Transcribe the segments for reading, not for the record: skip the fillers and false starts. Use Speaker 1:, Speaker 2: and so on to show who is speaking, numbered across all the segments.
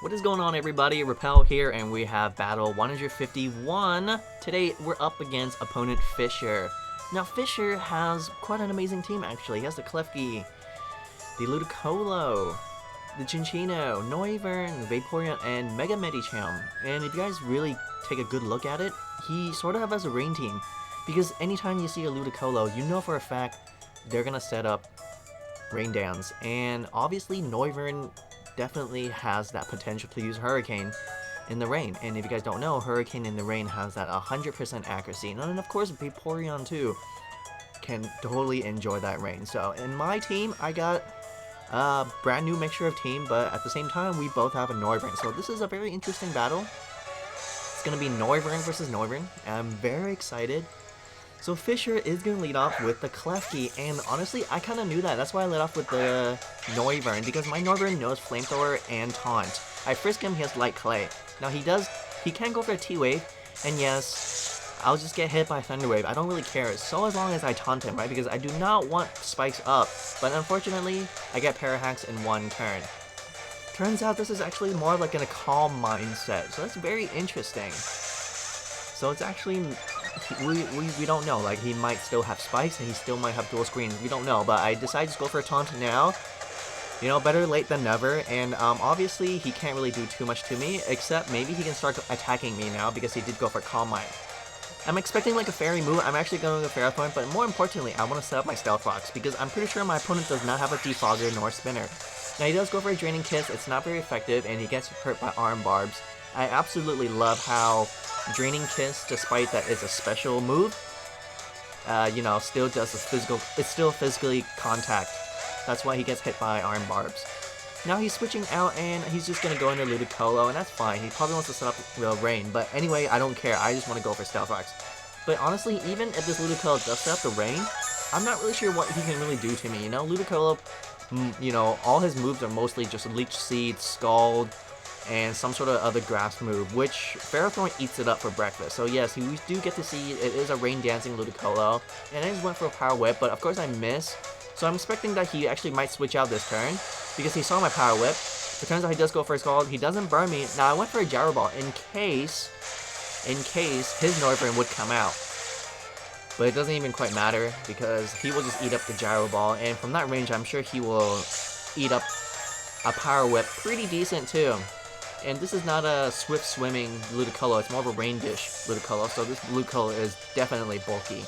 Speaker 1: What is going on, everybody? Repel here, and we have battle 151. Today we're up against opponent Fisher. Now Fisher has quite an amazing team actually. He has the Klefki, the Ludicolo, the Cinccino, Noivern, Vaporeon, and Mega Medicham. And if you guys really take a good look at it, he sort of has a rain team. Because anytime you see a Ludicolo, you know for a fact they're gonna set up Rain Dance. And obviously Noivern definitely has that potential to use Hurricane in the rain. And if you guys don't know, Hurricane in the rain has that 100% accuracy. And then of course Vaporeon too can totally enjoy that rain. So in my team, I got a brand new mixture of team, but at the same time we both have a Noivern. So this is a very interesting battle. It's gonna be Noivern versus Noivern. I'm very excited. So Fisher is going to lead off with the Klefki, and honestly, I kind of knew that. That's why I led off with the Noivern, because my Noivern knows Flamethrower and Taunt. I frisk him, he has Light Clay. Now he can go for a T-Wave, and yes, I'll just get hit by Thunder Wave. I don't really care, so as long as I taunt him, right? Because I do not want spikes up, but unfortunately, I get Parahacks in one turn. Turns out this is actually more like in a calm mindset, so that's very interesting. So it's actually, we don't know, like he might still have spikes and he still might have dual screens, we don't know, but I decided to go for a taunt now. You know, better late than never, and obviously he can't really do too much to me, except maybe he can start attacking me now because he did go for Calm Mind. I'm expecting like a fairy move. I'm actually going to go Ferrothorn, but more importantly, I want to set up my Stealth Rocks because I'm pretty sure my opponent does not have a Defogger nor Spinner. Now he does go for a Draining Kiss, it's not very effective, and he gets hurt by Arm Barbs. I absolutely love how Draining Kiss, despite that it's a special move, you know, still does a physical, it's still physically contact. That's why he gets hit by Arm Barbs. Now he's switching out and he's just gonna go into Ludicolo, and that's fine. He probably wants to set up real rain, but anyway, I don't care. I just want to go for Stealth Rocks. But honestly, even if this Ludicolo does set up the rain, I'm not really sure what he can really do to me. You know, Ludicolo, you know, all his moves are mostly just Leech Seed, Scald, and some sort of other grass move, which Ferrothorn eats it up for breakfast. So yes, we do get to see it is a rain dancing Ludicolo, and I just went for a Power Whip, but of course I miss. So I'm expecting that he actually might switch out this turn, because he saw my Power Whip. It turns out he does go for his Scald. He doesn't burn me. Now I went for a Gyro Ball in case his Noivern would come out. But it doesn't even quite matter, because he will just eat up the Gyro Ball, and from that range I'm sure he will eat up a Power Whip pretty decent too. And this is not a swift swimming Ludicolo, it's more of a rain dish Ludicolo, so this Ludicolo is definitely bulky.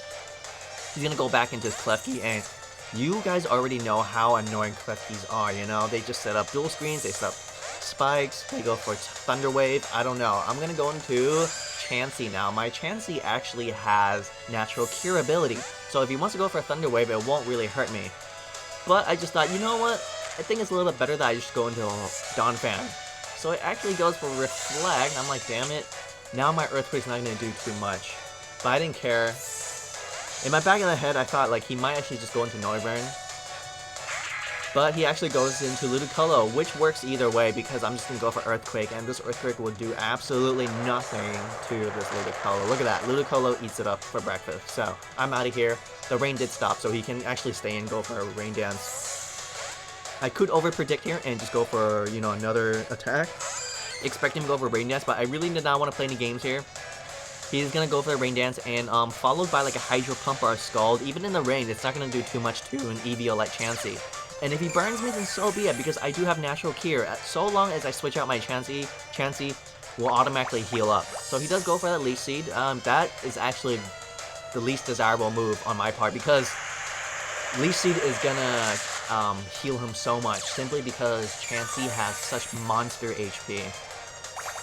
Speaker 1: He's gonna go back into his Klefki, and you guys already know how annoying Klefkis are, you know? They just set up dual screens, they set up spikes, they go for Thunder Wave, I don't know. I'm gonna go into Chansey now. My Chansey actually has natural cure ability, so if he wants to go for a Thunder Wave, it won't really hurt me. But I just thought, you know what? I think it's a little bit better that I just go into Donphan. So it actually goes for Reflect. I'm like, damn it. Now my Earthquake's not going to do too much. But I didn't care. In my back of the head, I thought like he might actually just go into Noivern. But he actually goes into Ludicolo, which works either way because I'm just going to go for Earthquake. And this Earthquake will do absolutely nothing to this Ludicolo. Look at that. Ludicolo eats it up for breakfast. So I'm out of here. The rain did stop, so he can actually stay and go for a Rain Dance. I could overpredict here and just go for, you know, another attack, expecting to go for Rain Dance, but I really did not want to play any games here. He's going to go for a Rain Dance, and followed by like a Hydro Pump or a Scald. Even in the rain, it's not going to do too much to an EVO like Chansey. And if he burns me, then so be it, because I do have Natural Cure. So long as I switch out my Chansey, Chansey will automatically heal up. So he does go for that Leech Seed. That is actually the least desirable move on my part, because Leech Seed is gonna heal him so much, simply because Chansey has such monster HP.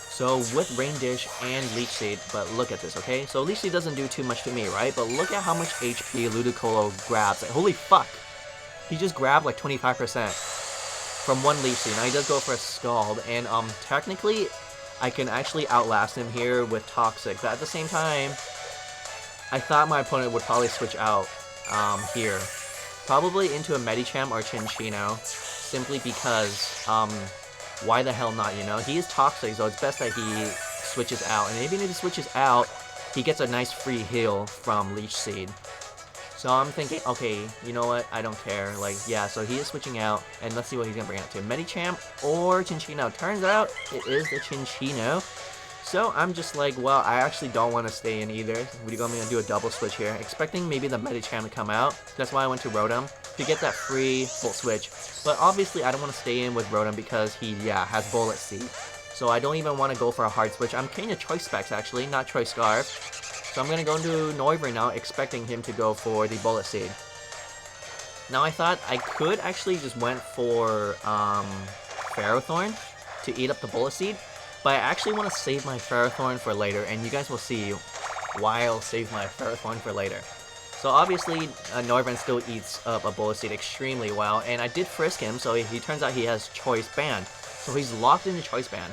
Speaker 1: So with Rain Dish and Leech Seed, but look at this, okay? So Leech Seed doesn't do too much to me, right? But look at how much HP Ludicolo grabs. Like, holy fuck! He just grabbed like 25% from one Leech Seed. Now he does go for a Scald, and technically I can actually outlast him here with Toxic, but at the same time, I thought my opponent would probably switch out here. Probably into a Medicham or Cinccino, simply because, why the hell not, you know? He is Toxic, so it's best that he switches out, and even if he switches out, he gets a nice free heal from Leech Seed. So I'm thinking, okay, you know what? I don't care. Like, yeah, so he is switching out, and let's see what he's gonna bring out to. Medicham or Cinccino. Turns out it is the Cinccino. So I'm just like, well, I actually don't want to stay in either. We're gonna do a double switch here, expecting maybe the Medicham to come out. That's why I went to Rotom, to get that free full switch. But obviously, I don't want to stay in with Rotom because he, yeah, has Bullet Seed. So I don't even want to go for a hard switch. I'm getting a Choice Specs, actually, not Choice Scarf. So I'm going to go into Noivern now, expecting him to go for the Bullet Seed. Now I thought I could actually just went for Ferrothorn to eat up the Bullet Seed, but I actually want to save my Ferrothorn for later, and you guys will see why I'll save my Ferrothorn for later. So obviously, Noivern still eats up a Bullet Seed extremely well, and I did frisk him, so he turns out he has Choice Band. So he's locked into Choice Band.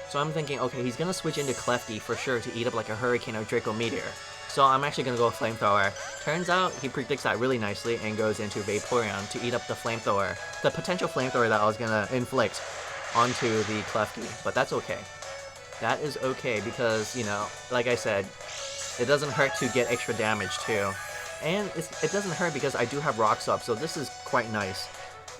Speaker 1: So I'm thinking, okay, he's gonna switch into Klefki for sure to eat up like a Hurricane or Draco Meteor. So I'm actually gonna go with Flamethrower. Turns out he predicts that really nicely and goes into Vaporeon to eat up the Flamethrower. The potential Flamethrower that I was gonna inflict onto the Klefki, but that's okay. That is okay because, you know, like I said, it doesn't hurt to get extra damage too. And it doesn't hurt because I do have Rocks up, so this is quite nice.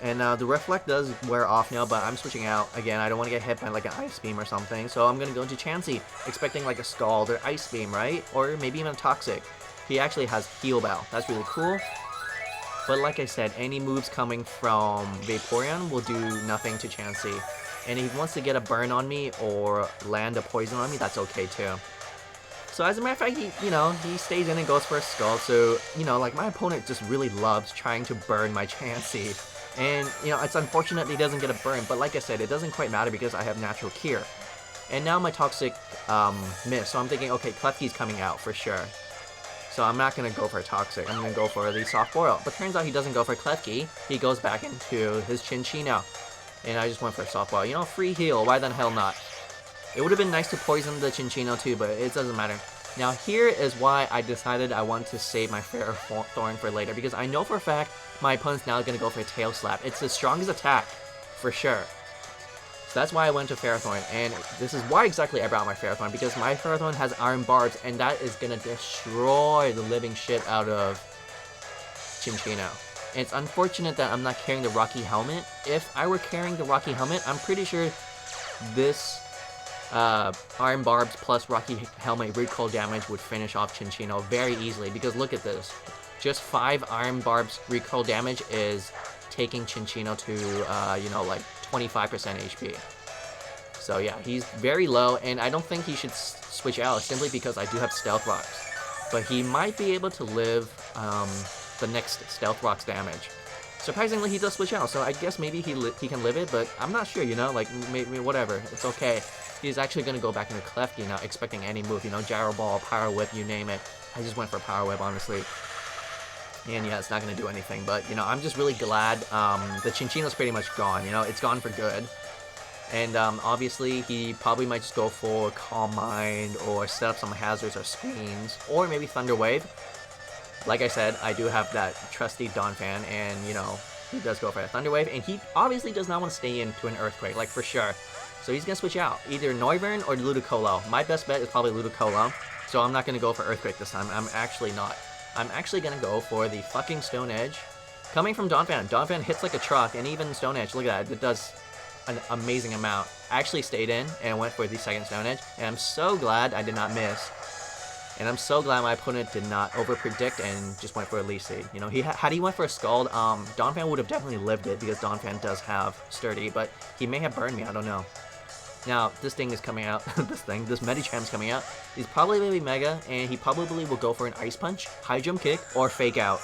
Speaker 1: And the Reflect does wear off now, but I'm switching out. Again, I don't want to get hit by like an Ice Beam or something, so I'm going to go into Chansey, expecting like a Scald or Ice Beam, right? Or maybe even a Toxic. He actually has Heal Bell. That's really cool. But like I said, any moves coming from Vaporeon will do nothing to Chansey. And if he wants to get a burn on me or land a poison on me, that's okay too. So as a matter of fact, he stays in and goes for a Scald. So, like my opponent just really loves trying to burn my Chansey. And, it's unfortunate that he doesn't get a burn, but like I said, it doesn't quite matter because I have Natural Cure. And now my Toxic missed, so I'm thinking, okay, Klefki's coming out for sure. So I'm not going to go for a Toxic, I'm going to go for the Soft Boil. But turns out he doesn't go for Klefki, he goes back into his Cinccino. And I just went for a Soft Boil. Free heal, why the hell not? It would have been nice to poison the Cinccino too, but it doesn't matter. Now here is why I decided I want to save my Ferrothorn for later, because I know for a fact my opponent's now going to go for a Tail Slap. It's the strongest attack, for sure. So that's why I went to Ferrothorn, and this is why exactly I brought my Ferrothorn, because my Ferrothorn has Iron Barbs, and that is going to destroy the living shit out of Cinccino. And it's unfortunate that I'm not carrying the Rocky Helmet. If I were carrying the Rocky Helmet, I'm pretty sure this Iron Barbs plus Rocky Helmet recoil damage would finish off Cinccino very easily, because look at this. Just 5 Iron Barbs recoil damage is taking Cinccino to, like 25% HP. So yeah, he's very low, and I don't think he should switch out simply because I do have Stealth Rocks. But he might be able to live the next Stealth Rocks damage. Surprisingly, he does switch out, so I guess maybe he can live it, but I'm not sure, like, maybe whatever, it's okay. He's actually going to go back into Klefki now, expecting any move, Gyro Ball, Power Whip, you name it. I just went for Power Whip, honestly. And yeah, it's not going to do anything, but, I'm just really glad the Cinccino's pretty much gone, it's gone for good. And obviously, he probably might just go for Calm Mind, or set up some hazards or screens, or maybe Thunder Wave. Like I said, I do have that trusty Donphan, and, he does go for a Thunder Wave, and he obviously does not want to stay into an Earthquake, like, for sure. So he's going to switch out, either Noivern or Ludicolo. My best bet is probably Ludicolo, so I'm not going to go for Earthquake this time. I'm actually not. I'm actually going to go for the fucking Stone Edge. Coming from Donphan. Donphan hits like a truck, and even Stone Edge, look at that, it does an amazing amount. I actually stayed in and went for the second Stone Edge, and I'm so glad I did not miss. And I'm so glad my opponent did not overpredict and just went for a Leaf Seed. Had he went for a Scald, Donphan would have definitely lived it, because Donphan does have Sturdy, but he may have burned me, I don't know. Now, this thing is coming out, this Medicham's coming out. He's probably going to be Mega, and he probably will go for an Ice Punch, High Jump Kick, or Fake Out.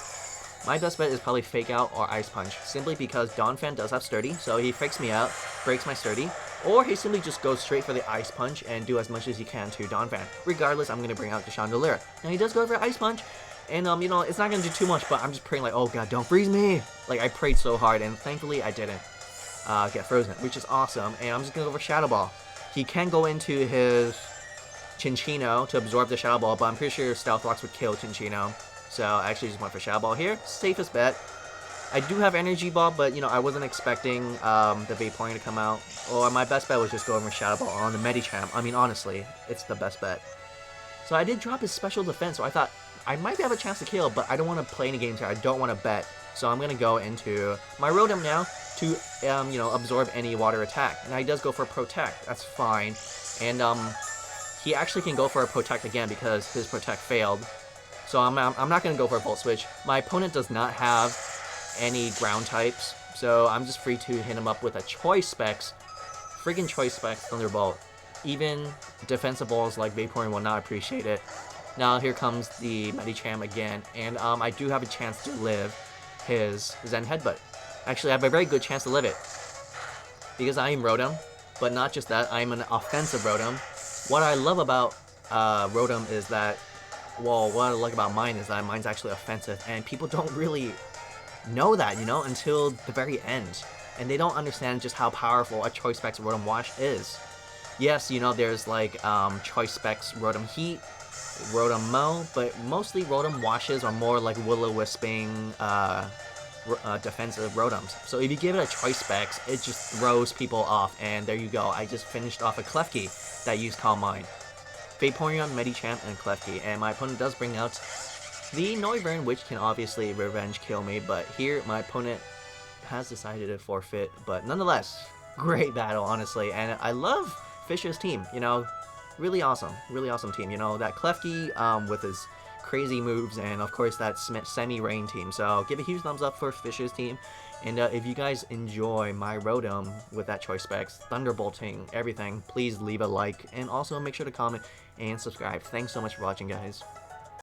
Speaker 1: My best bet is probably Fake Out or Ice Punch, simply because Donphan does have Sturdy, so he fakes me out, breaks my Sturdy, or he simply just goes straight for the Ice Punch and do as much as he can to Donphan. Regardless, I'm going to bring out the Chandelure. Now, he does go for Ice Punch, and, it's not going to do too much, but I'm just praying like, oh god, don't freeze me! Like, I prayed so hard, and thankfully I didn't get frozen, which is awesome, and I'm just going to go for Shadow Ball. He can go into his Cinccino to absorb the Shadow Ball, but I'm pretty sure Stealth Rocks would kill Cinccino. So I actually just went for Shadow Ball here. Safest bet. I do have Energy Ball, but, I wasn't expecting the Vaporeon to come out. Or my best bet was just going for Shadow Ball on the Medicham. I mean, honestly, it's the best bet. So I did drop his Special Defense, so I thought I might have a chance to kill, but I don't want to play any games here. I don't want to bet. So I'm going to go into my Rotom now to, you know, absorb any water attack. And he does go for Protect. That's fine. And he actually can go for a Protect again because his Protect failed. So I'm not going to go for a Volt Switch. My opponent does not have any ground types. So I'm just free to hit him up with a Choice Specs. Friggin' Choice Specs Thunderbolt. Even defensive balls like Vaporeon will not appreciate it. Now here comes the Medicham again. And I do have a chance to live his Zen Headbutt. Actually, I have a very good chance to live it. Because I am Rotom. But not just that, I'm an offensive Rotom. What I love about Rotom is that, well, what I like about mine is that mine's actually offensive. And people don't really know that, you know, until the very end. And they don't understand just how powerful a Choice Specs Rotom-Wash is. Yes, you know, there's like Choice Specs Rotom Heat, Rotom-Mow, but mostly Rotom-Washes are more like Will-O-Wisping defensive Rotoms. So if you give it a Choice Specs, it just throws people off, and there you go. I just finished off a Klefki that used Calm Mind. Vaporeon, Medicham, and Klefki, and my opponent does bring out the Noivern, which can obviously revenge kill me, but here my opponent has decided to forfeit, but nonetheless, great battle, honestly, and I love Fisher's team, you know, really awesome team, you know, that Klefki with his crazy moves, and of course that semi-rain team, so give a huge thumbs up for Fisher's team, and if you guys enjoy my Rotom with that Choice Specs, Thunderbolting, everything, please leave a like, and also make sure to comment and subscribe. Thanks so much for watching, guys.